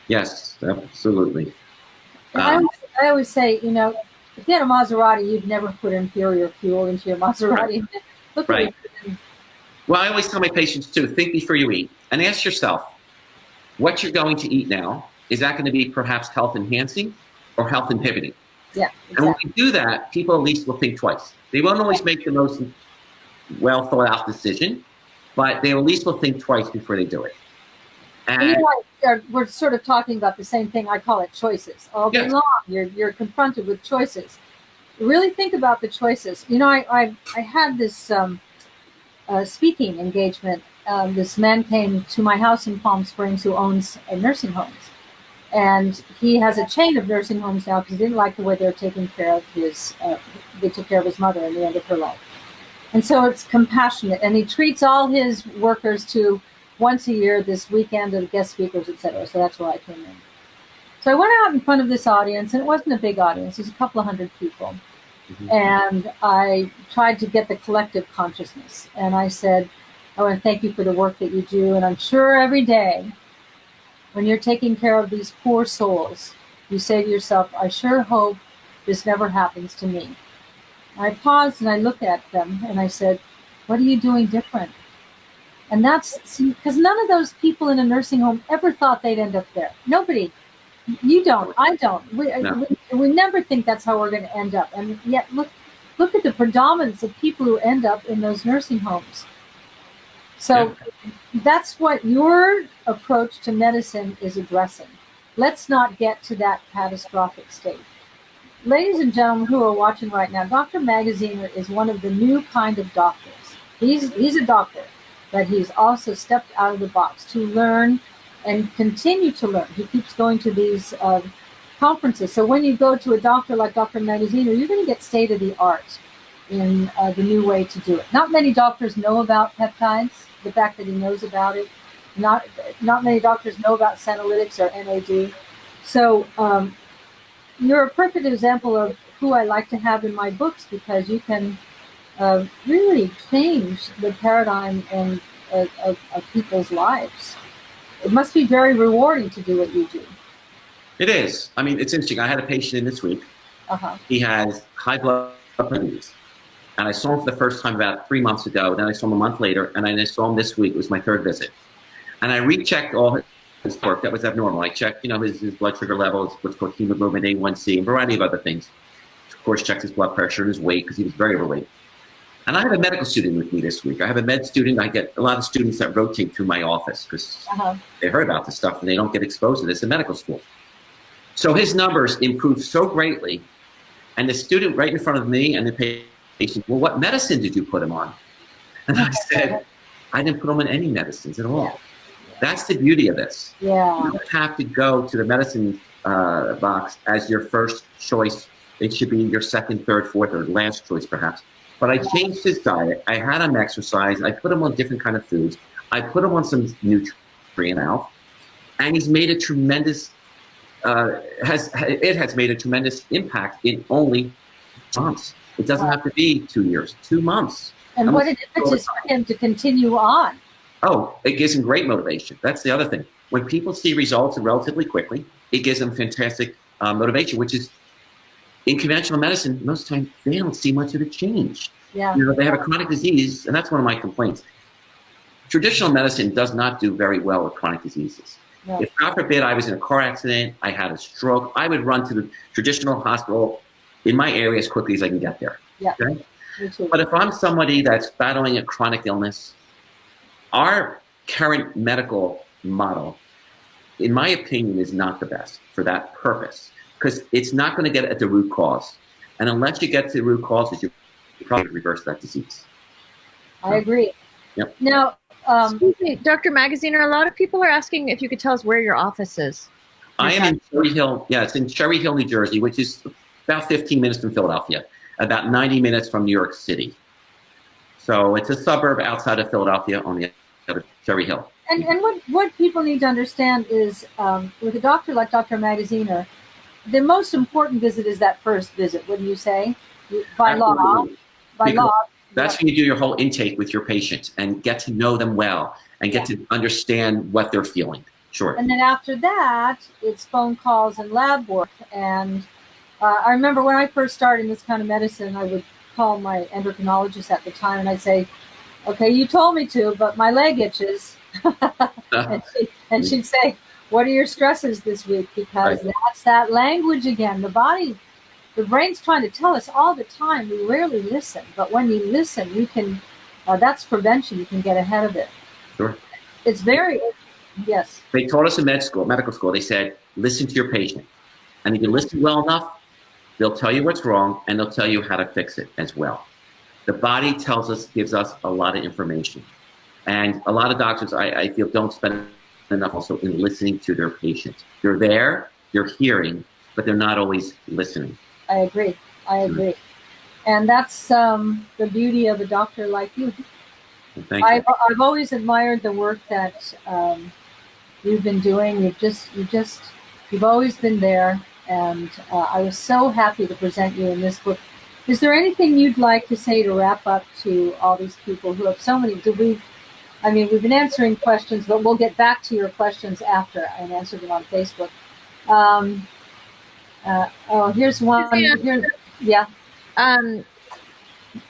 Yes, absolutely. I always say, if you had a Maserati, you'd never put inferior fuel into your Maserati. Right. Look right. Well, I always tell my patients too, think before you eat, and ask yourself, what you're going to eat now, is that going to be perhaps health enhancing or health inhibiting? Yeah, exactly. And when we do that, people at least will think twice. They won't always make the most well thought out decision, but they at least will think twice before they do it. And we're sort of talking about the same thing. I call it choices. All day long, you're confronted with choices. Really think about the choices. I had this speaking engagement. This man came to my house in Palm Springs who owns nursing homes. And he has a chain of nursing homes now because he didn't like the way they're taking care of they took care of his mother at the end of her life. And so it's compassionate. And he treats all his workers to once a year this weekend of guest speakers, etc. So that's where I came in. So I went out in front of this audience, and it wasn't a big audience. It was a couple of hundred people. Mm-hmm. And I tried to get the collective consciousness. And I said, I want to thank you for the work that you do. And I'm sure every day, when you're taking care of these poor souls, you say to yourself, I sure hope this never happens to me. And I paused and I looked at them and I said, what are you doing different? And because none of those people in a nursing home ever thought they'd end up there. Nobody. You don't. I don't. We never think that's how we're going to end up. And yet look at the predominance of people who end up in those nursing homes. So that's what your approach to medicine is addressing, let's not get to that catastrophic state. Ladies and gentlemen who are watching right now, Dr. Magaziner is one of the new kind of doctors. He's a doctor, but he's also stepped out of the box to learn and continue to learn. He keeps going to these conferences. So when you go to a doctor like Dr. Magaziner, you're going to get state of the art in the new way to do it. Not many doctors know about peptides, the fact that he knows about it. Not many doctors know about Cetolytics or NAD. So you're a perfect example of who I like to have in my books, because you can really change the paradigm of people's lives. It must be very rewarding to do what you do. It is. I mean, it's interesting. I had a patient in this week. He has high blood pressure. And I saw him for the first time about 3 months ago. Then I saw him a month later, and I saw him this week. It was my third visit. And I rechecked all his work that was abnormal. I checked, his blood sugar levels, what's called hemoglobin A1C, and a variety of other things. Of course, checked his blood pressure and his weight, because he was very overweight. And I have a medical student with me this week. I have a med student. I get a lot of students that rotate through my office because they heard about this stuff and they don't get exposed to this in medical school. So his numbers improved so greatly. And the student right in front of me and the patient, well, what medicine did you put him on? And I said, I didn't put him on any medicines at all. Yeah. That's the beauty of this. Yeah. You don't have to go to the medicine box as your first choice. It should be your second, third, fourth, or last choice, perhaps. But I changed his diet. I had him exercise. I put him on different kind of foods. I put him on some nutrient health, and he's made a tremendous. It has made a tremendous impact in only months. It doesn't have to be 2 years, 2 months. And what an impetus for him to continue on. Oh, it gives him great motivation. That's the other thing. When people see results relatively quickly, it gives them fantastic motivation, which is, in conventional medicine, most of the time, they don't see much of a change. Yeah. They have a chronic disease, and that's one of my complaints. Traditional medicine does not do very well with chronic diseases. No. If, God forbid, I was in a car accident, I had a stroke, I would run to the traditional hospital in my area as quickly as I can get there. Yeah. Okay? But if I'm somebody that's battling a chronic illness, our current medical model, in my opinion, is not the best for that purpose, because it's not going to get at the root cause. And unless you get to the root causes, you probably reverse that disease. I agree. Yep. Now, Dr. Magaziner, a lot of people are asking if you could tell us where your office is. I am in Cherry Hill. Yeah, it's in Cherry Hill, New Jersey, which is about 15 minutes from Philadelphia, about 90 minutes from New York City. So it's a suburb outside of Philadelphia on the other Cherry Hill. And what people need to understand is, with a doctor like Dr. Magaziner, the most important visit is that first visit, wouldn't you say? By law. That's when you do your whole intake with your patients and get to know them well and get to understand what they're feeling. Sure. And then after that, it's phone calls and lab work. And I remember when I first started in this kind of medicine, I would call my endocrinologist at the time and I'd say, okay, you told me to, but my leg itches. and she'd say, what are your stresses this week? Because that's that language again. The brain's trying to tell us all the time. We rarely listen, but when you listen, you can, that's prevention. You can get ahead of it. Sure. It's very, yes. They taught us in medical school, they said, listen to your patient. And if you listen well enough, they'll tell you what's wrong and they'll tell you how to fix it as well. The body gives us a lot of information. And a lot of doctors, I feel, don't spend enough also in listening to their patients. They're there, they're hearing, but they're not always listening. I agree. And that's the beauty of a doctor like you. Thank you. I've always admired the work that you've been doing. You've always been there. And I was so happy to present you in this book. Is there anything you'd like to say to wrap up to all these people who have so many? We've been answering questions, but we'll get back to your questions after and answer them on Facebook. Here's one. Yeah.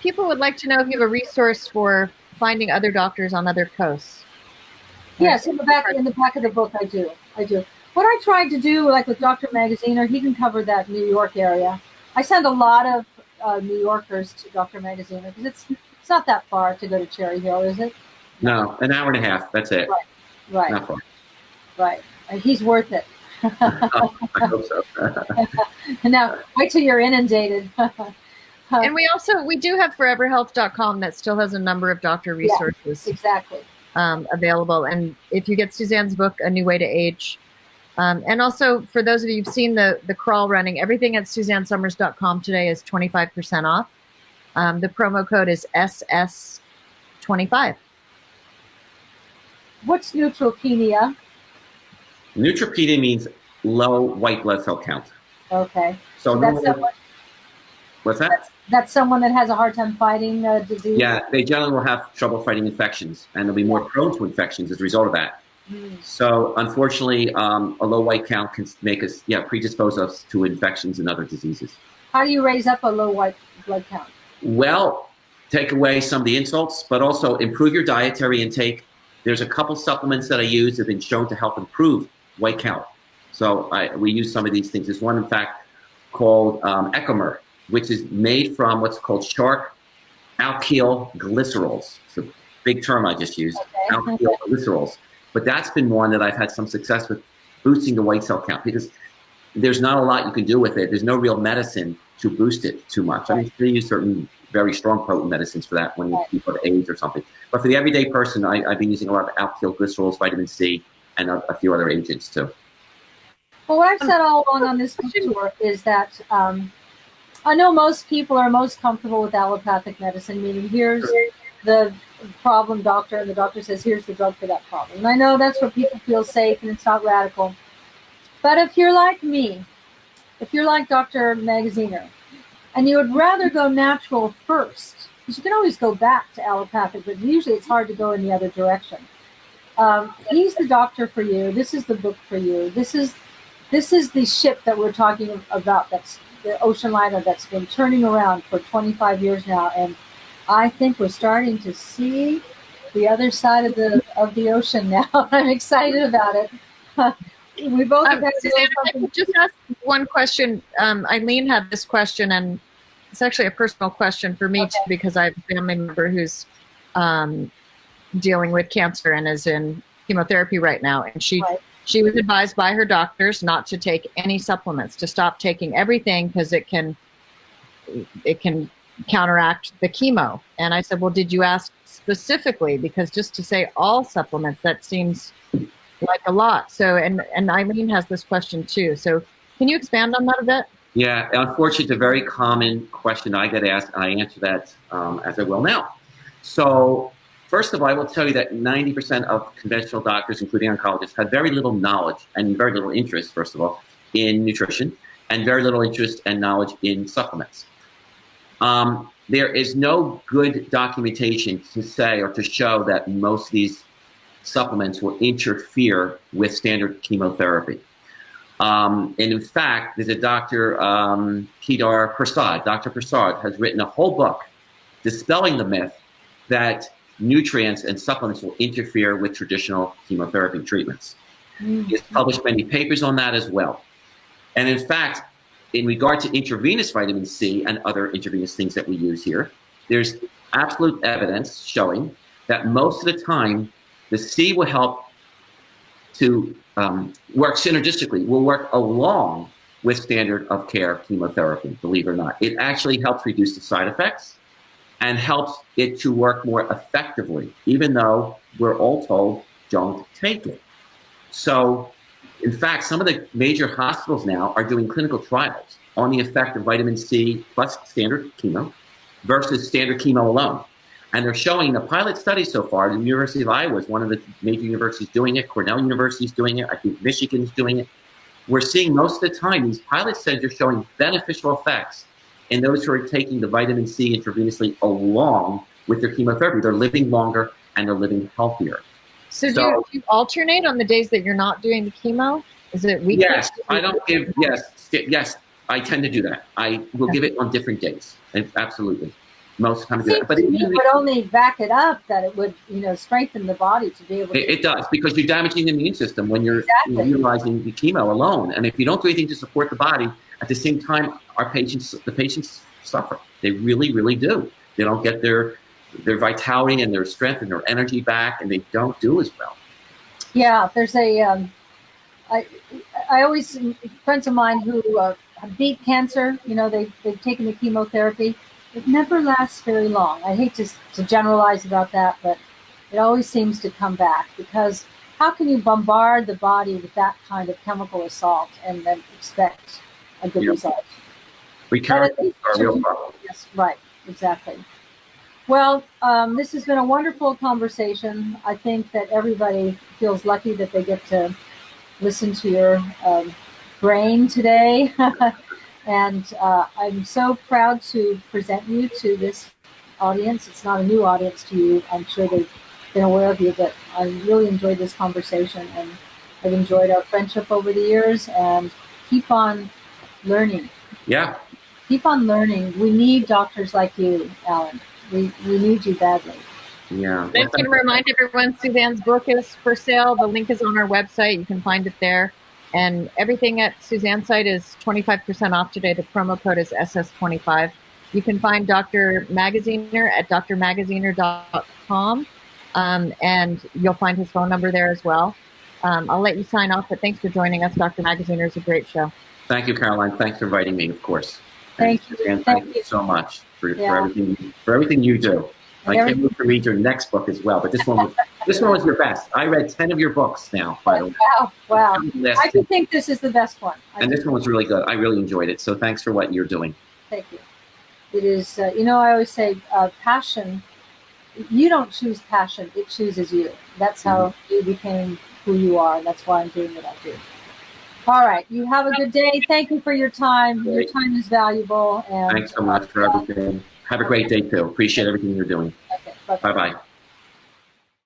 People would like to know if you have a resource for finding other doctors on other coasts. Yes, in the back of the book, I do. What I tried to do, like with Dr. Magaziner, he can cover that New York area. I send a lot of New Yorkers to Dr. Magaziner because it's not that far to go to Cherry Hill, is it? No, an hour and a half. That's it. Right. Not far. Right. He's worth it. I hope so. Now, wait till you're inundated. And we do have foreverhealth.com that still has a number of doctor resources. Yeah, exactly. Available. And if you get Suzanne's book, A New Way to Age, and also for those of you who've seen the crawl running, everything at SuzanneSomers.com today is 25% off. The promo code is SS25. What's neutropenia? Neutropenia means low white blood cell count. Okay. So that's someone, what's that? That's someone that has a hard time fighting disease? Yeah, they generally will have trouble fighting infections, and they'll be more prone to infections as a result of that. So unfortunately, a low white count can make us, predispose us to infections and other diseases. How do you raise up a low white blood count? Well, take away some of the insults, but also improve your dietary intake. There's a couple supplements that I use that have been shown to help improve white count. So we use some of these things. There's one, in fact, called Ecomer, which is made from what's called shark alkyl glycerols. It's a big term I just used, alkyl glycerols. But that's been one that I've had some success with boosting the white cell count, because there's not a lot you can do with it. There's no real medicine to boost it too much. I mean, you use certain very strong potent medicines for that when people have AIDS or something. But for the everyday person, I've been using a lot of alkyl glycerols, vitamin C, and a few other agents too. Well, what I've said all along on this book tour is that I know most people are most comfortable with allopathic medicine, meaning here's the problem doctor, and the doctor says, here's the drug for that problem. And I know that's where people feel safe and it's not radical. But if you're like me, if you're like Dr. Magaziner, and you would rather go natural first, because you can always go back to allopathic, but usually it's hard to go in the other direction. He's the doctor for you. This is the book for you. This is the ship that we're talking about. That's the ocean liner that's been turning around for 25 years now, and I think we're starting to see the other side of the ocean now. I'm excited about it. We both have Suzanne, I could just ask one question. Eileen had this question, and it's actually a personal question for me too, because I have a family member who's dealing with cancer and is in chemotherapy right now, and she was advised by her doctors not to take any supplements, to stop taking everything because it can counteract the chemo. And I said, well, did you ask specifically? Because just to say all supplements, that seems like a lot. So, and Eileen has this question too. So can you expand on that a bit? Yeah, unfortunately, it's a very common question I get asked, and I answer that as I will now. So first of all, I will tell you that 90% of conventional doctors, including oncologists, have very little knowledge and very little interest, first of all, in nutrition, and very little interest and knowledge in supplements. There is no good documentation to say or to show that most of these supplements will interfere with standard chemotherapy. And in fact, there's a Dr. Kedar Prasad. Dr. Prasad has written a whole book dispelling the myth that nutrients and supplements will interfere with traditional chemotherapy treatments. He has published many papers on that as well. And in fact, in regard to intravenous vitamin C and other intravenous things that we use here, there's absolute evidence showing that most of the time, the C will help to work synergistically, will work along with standard of care chemotherapy, believe it or not. It actually helps reduce the side effects and helps it to work more effectively, even though we're all told don't take it. So, in fact, some of the major hospitals now are doing clinical trials on the effect of vitamin C plus standard chemo versus standard chemo alone. And they're showing the pilot study so far, the University of Iowa is one of the major universities doing it, Cornell University is doing it, I think Michigan's doing it. We're seeing most of the time these pilot studies are showing beneficial effects in those who are taking the vitamin C intravenously along with their chemotherapy. They're living longer and they're living healthier. So do you alternate on the days that you're not doing the chemo? Is it weekly? Yes, I don't give, yes, I tend to do that. I will give it on different days, absolutely. Most of the time, do that. But it would only back it up that it would, strengthen the body to be able to. It does, because you're damaging the immune system when you're utilizing the chemo alone. And if you don't do anything to support the body, at the same time, the patients suffer. They really, really do. They don't get their vitality and their strength and their energy back, and they don't do as well. Yeah, there's I always, friends of mine who have beat cancer, they've taken the chemotherapy. It never lasts very long. I hate to generalize about that, but it always seems to come back, because how can you bombard the body with that kind of chemical assault and then expect a good result? Recurrence is a real problem. Yes, right, exactly. Well, this has been a wonderful conversation. I think that everybody feels lucky that they get to listen to your brain today. And I'm so proud to present you to this audience. It's not a new audience to you. I'm sure they've been aware of you, but I really enjoyed this conversation, and I've enjoyed our friendship over the years, and keep on learning. Yeah. Keep on learning. We need doctors like you, Allan. We need you badly. Yeah. I'm just going to remind everyone, Suzanne's book is for sale. The link is on our website. You can find it there. And everything at Suzanne's site is 25% off today. The promo code is SS25. You can find Dr. Magaziner at drmagaziner.com. And you'll find his phone number there as well. I'll let you sign off, but thanks for joining us. Dr. Magaziner is a great show. Thank you, Caroline. Thanks for inviting me, of course. Thank you. And thank you so much for everything you do. I can't wait to read your next book as well, but this one was your best. I read 10 of your books now, by the way. Wow. I do think this is the best one. And this one was really good. I really enjoyed it. So thanks for what you're doing. Thank you. It is, I always say passion, you don't choose passion, it chooses you. That's how you became who you are. That's why I'm doing what I do. All right. You have a good day. Thank you for your time. Your time is valuable. And thanks so much for everything. Have a great day, too. Appreciate everything you're doing. Okay. Bye-bye. Bye-bye.